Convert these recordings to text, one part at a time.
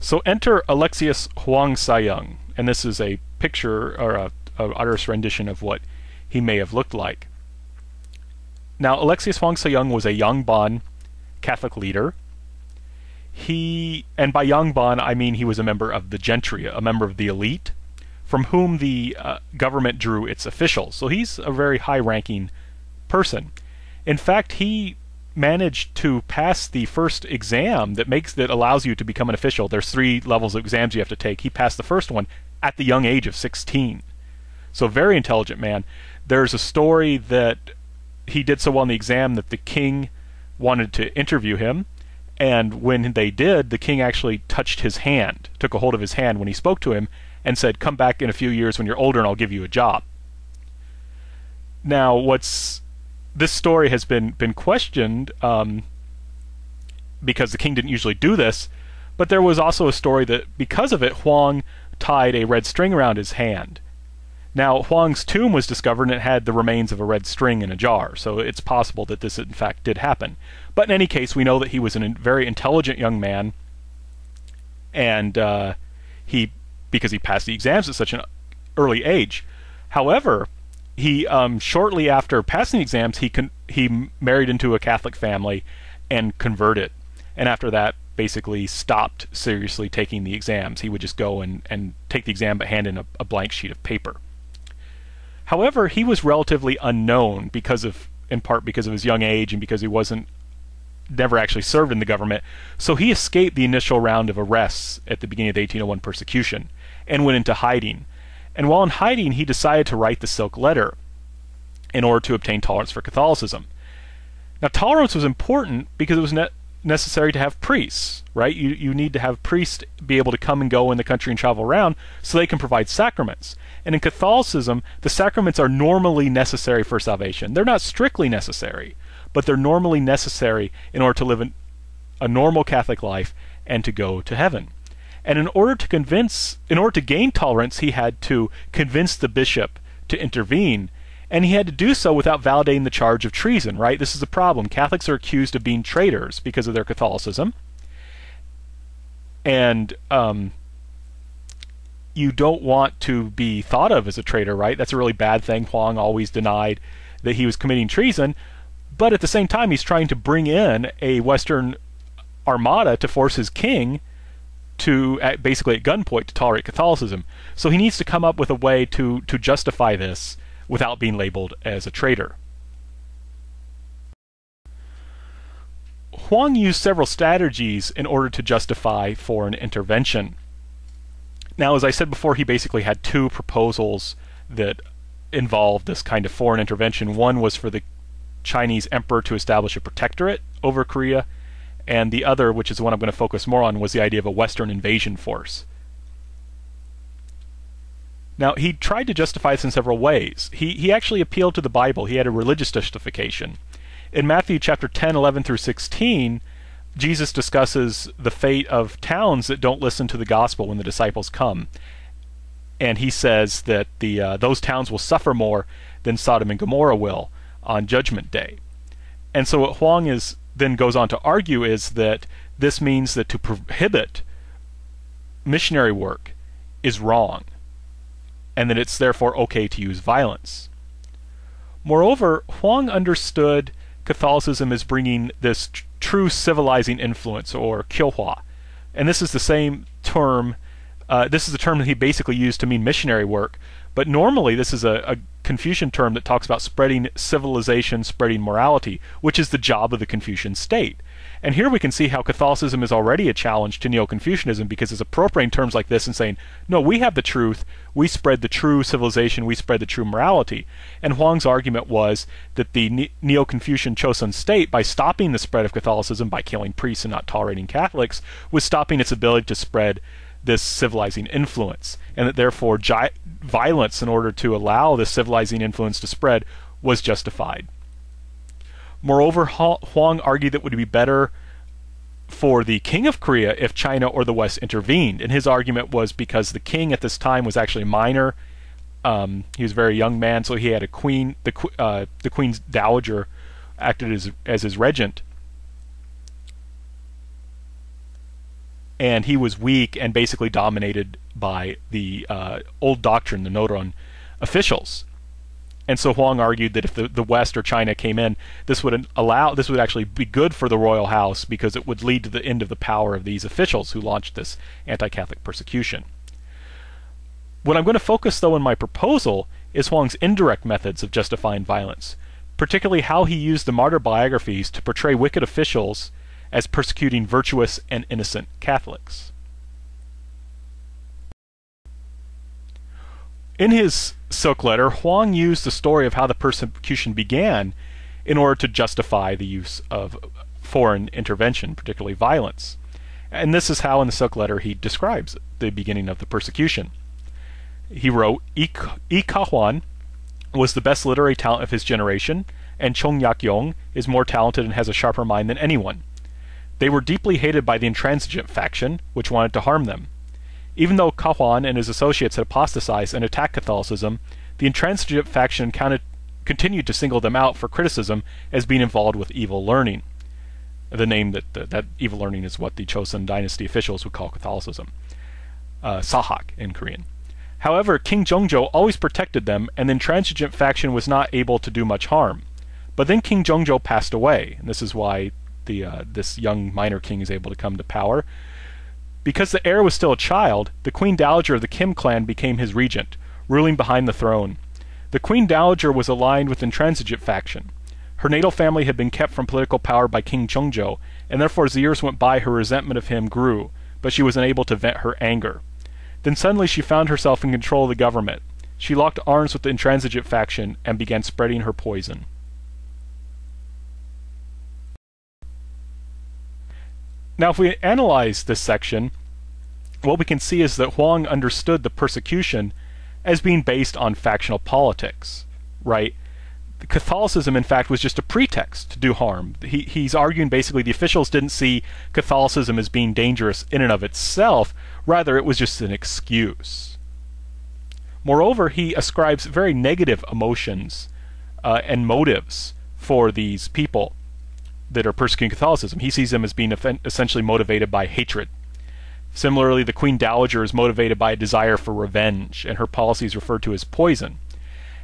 So enter Alexius Hwang Sayong, and this is a picture or a artist's rendition of what he may have looked like. Now, Alexius Hwang Sayong was a Yongbon Catholic leader. And by Yongbon, I mean he was a member of the gentry, a member of the elite, from whom the government drew its officials. So he's a very high-ranking person. In fact, he managed to pass the first exam that allows you to become an official. There's 3 levels of exams you have to take. He passed the first one at the young age of 16. So very intelligent man. There's a story that he did so well in the exam that the king wanted to interview him, and when they did, the king actually touched his hand, took a hold of his hand when he spoke to him, and said, "Come back in a few years when you're older and I'll give you a job." Now, this story has been questioned because the king didn't usually do this, but there was also a story that because of it, Hwang tied a red string around his hand. Now, Hwang's tomb was discovered and it had the remains of a red string in a jar, so it's possible that this in fact did happen. But in any case, we know that he was a very intelligent young man, and because he passed the exams at such an early age. However, he shortly after passing the exams, he married into a Catholic family and converted, and after that basically stopped seriously taking the exams. He would just go and take the exam but hand in a blank sheet of paper. However, he was relatively unknown in part because of his young age and because he never actually served in the government, so he escaped the initial round of arrests at the beginning of the 1801 persecution and went into hiding. And while in hiding, he decided to write the Silk Letter in order to obtain tolerance for Catholicism. Now, tolerance was important because it was necessary to have priests, right? You need to have priests be able to come and go in the country and travel around so they can provide sacraments. And in Catholicism, the sacraments are normally necessary for salvation. They're not strictly necessary, but they're normally necessary in order to live a normal Catholic life and to go to heaven. And in order to gain tolerance, he had to convince the bishop to intervene, and he had to do so without validating the charge of treason, right? This is the problem. Catholics are accused of being traitors because of their Catholicism, and you don't want to be thought of as a traitor, right? That's a really bad thing. Hwang always denied that he was committing treason, but at the same time, he's trying to bring in a Western armada to force his king to, basically at gunpoint, to tolerate Catholicism. So he needs to come up with a way to justify this without being labeled as a traitor. Hwang used several strategies in order to justify foreign intervention. Now, as I said before, he basically had 2 proposals that involved this kind of foreign intervention. One was for the Chinese emperor to establish a protectorate over Korea, and the other, which is the one I'm going to focus more on, was the idea of a Western invasion force. Now, he tried to justify this in several ways. He actually appealed to the Bible. He had a religious justification. In Matthew chapter 10, 11 through 16, Jesus discusses the fate of towns that don't listen to the gospel when the disciples come. And he says that those towns will suffer more than Sodom and Gomorrah will on Judgment Day. And so what Hwang then goes on to argue is that this means that to prohibit missionary work is wrong, and that it's therefore okay to use violence. Moreover, Hwang understood Catholicism as bringing this true civilizing influence, or Kyohoesa. And this is the same term, this is a term that he basically used to mean missionary work, but normally this is a Confucian term that talks about spreading civilization, spreading morality, which is the job of the Confucian state. And here we can see how Catholicism is already a challenge to Neo-Confucianism, because it's appropriating terms like this and saying, no, we have the truth, we spread the true civilization, we spread the true morality. And Hwang's argument was that the Neo-Confucian Choson state, by stopping the spread of Catholicism, by killing priests and not tolerating Catholics, was stopping its ability to spread this civilizing influence, and that therefore violence in order to allow this civilizing influence to spread was justified. Moreover, Hwang argued that it would be better for the king of Korea if China or the West intervened, and his argument was because the king at this time was actually minor. He was a very young man, so he had a queen. The queen's dowager acted as his regent. and he was weak and basically dominated by the old doctrine, the Noron officials. And so Hwang argued that if the West or China came in, this would actually be good for the royal house, because it would lead to the end of the power of these officials who launched this anti-Catholic persecution. What I'm going to focus, though, in my proposal is Hwang's indirect methods of justifying violence, particularly how he used the martyr biographies to portray wicked officials as persecuting virtuous and innocent Catholics. In his Silk Letter, Hwang used the story of how the persecution began in order to justify the use of foreign intervention, particularly violence. And this is how in the Silk Letter he describes the beginning of the persecution. He wrote, Yi Ka-hwan was the best literary talent of his generation, and Chung Yak-yong is more talented and has a sharper mind than anyone. They were deeply hated by the intransigent faction, which wanted to harm them. Even though Ka-hwan and his associates had apostatized and attacked Catholicism, the intransigent faction continued to single them out for criticism as being involved with evil learning. The name that evil learning is what the Choson dynasty officials would call Catholicism. Sahak in Korean. However, King Jongjo always protected them, and the intransigent faction was not able to do much harm. But then King Jongjo passed away, and this is why this young minor king is able to come to power. Because the heir was still a child, the Queen Dowager of the Kim clan became his regent, ruling behind the throne. The Queen Dowager was aligned with the intransigent faction. Her natal family had been kept from political power by King Jongjo, and therefore as the years went by her resentment of him grew, but she was unable to vent her anger. Then suddenly she found herself in control of the government. She locked arms with the intransigent faction and began spreading her poison. Now, if we analyze this section, what we can see is that Hwang understood the persecution as being based on factional politics, right? Catholicism, in fact, was just a pretext to do harm. He's arguing basically the officials didn't see Catholicism as being dangerous in and of itself, rather it was just an excuse. Moreover, he ascribes very negative emotions and motives for these people that are persecuting Catholicism. He sees them as being essentially motivated by hatred. Similarly, the Queen Dowager is motivated by a desire for revenge, and her policy is referred to as poison.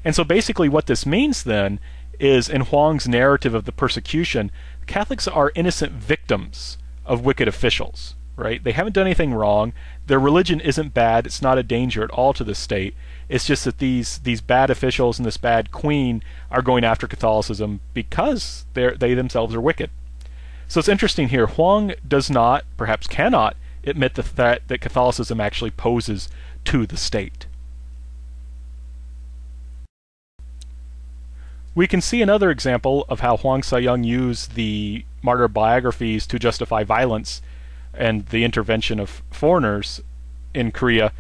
And so basically what this means then is, in Hwang's narrative of the persecution, Catholics are innocent victims of wicked officials, right? They haven't done anything wrong. Their religion isn't bad. It's not a danger at all to the state. It's just that these bad officials and this bad queen are going after Catholicism because they themselves are wicked. So it's interesting here. Hwang does not, perhaps cannot, admit the threat that Catholicism actually poses to the state. We can see another example of how Hwang Sayong used the martyr biographies to justify violence and the intervention of foreigners in Korea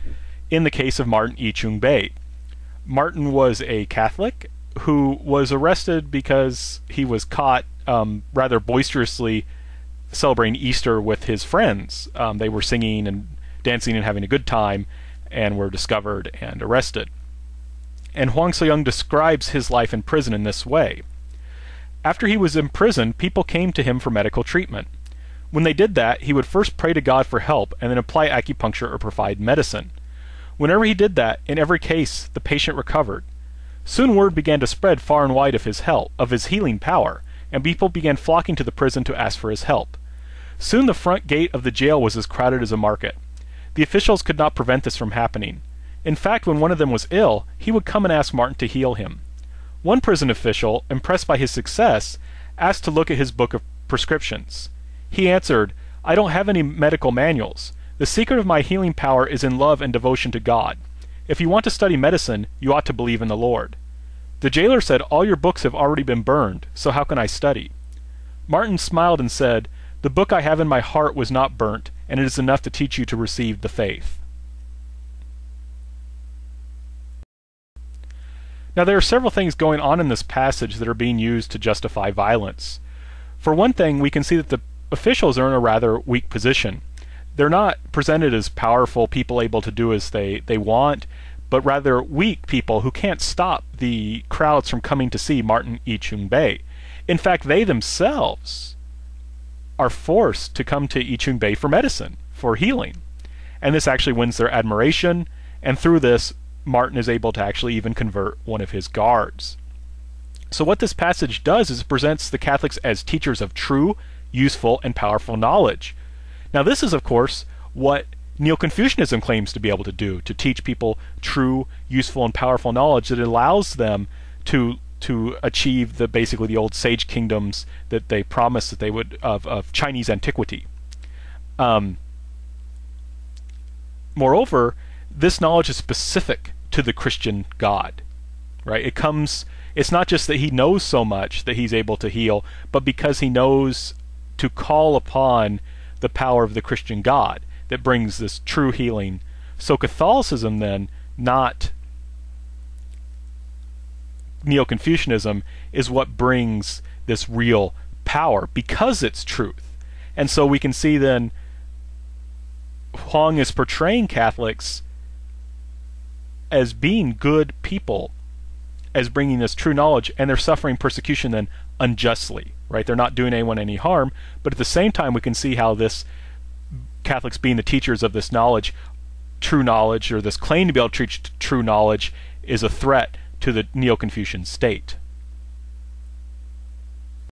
in the case of Martin Ichung-bae. Martin was a Catholic who was arrested because he was caught rather boisterously celebrating Easter with his friends. They were singing and dancing and having a good time and were discovered and arrested. And Hwang Sayong describes his life in prison in this way. After he was in prison, people came to him for medical treatment. When they did that, he would first pray to God for help and then apply acupuncture or provide medicine. Whenever he did that, in every case, the patient recovered. Soon word began to spread far and wide of his help, of his healing power, and people began flocking to the prison to ask for his help. Soon the front gate of the jail was as crowded as a market. The officials could not prevent this from happening. In fact, when one of them was ill, he would come and ask Martin to heal him. One prison official, impressed by his success, asked to look at his book of prescriptions. He answered, "I don't have any medical manuals. The secret of my healing power is in love and devotion to God. If you want to study medicine, you ought to believe in the Lord." The jailer said, "All your books have already been burned, so how can I study?" Martin smiled and said, "The book I have in my heart was not burnt, and it is enough to teach you to receive the faith." Now there are several things going on in this passage that are being used to justify violence. For one thing, we can see that the officials are in a rather weak position. They're not presented as powerful people able to do as they want, but rather weak people who can't stop the crowds from coming to see Martin Ichung-bae. In fact, they themselves are forced to come to Yichung Bei for medicine, for healing. And this actually wins their admiration, and through this, Martin is able to actually even convert one of his guards. So what this passage does is it presents the Catholics as teachers of true, useful, and powerful knowledge. Now this is, of course, what Neo-Confucianism claims to be able to do, to teach people true, useful, and powerful knowledge that allows them to achieve basically the old sage kingdoms that they promised that they would of Chinese antiquity. Moreover, this knowledge is specific to the Christian God, right? It's not just that he knows so much that he's able to heal, but because he knows to call upon the power of the Christian God that brings this true healing. So Catholicism then, not Neo-Confucianism, is what brings this real power because it's truth. And so we can see then Hwang is portraying Catholics as being good people, as bringing this true knowledge, and they're suffering persecution then unjustly, right? They're not doing anyone any harm, but at the same time we can see how this Catholics being the teachers of this knowledge, true knowledge, or this claim to be able to teach true knowledge, is a threat to the Neo-Confucian state.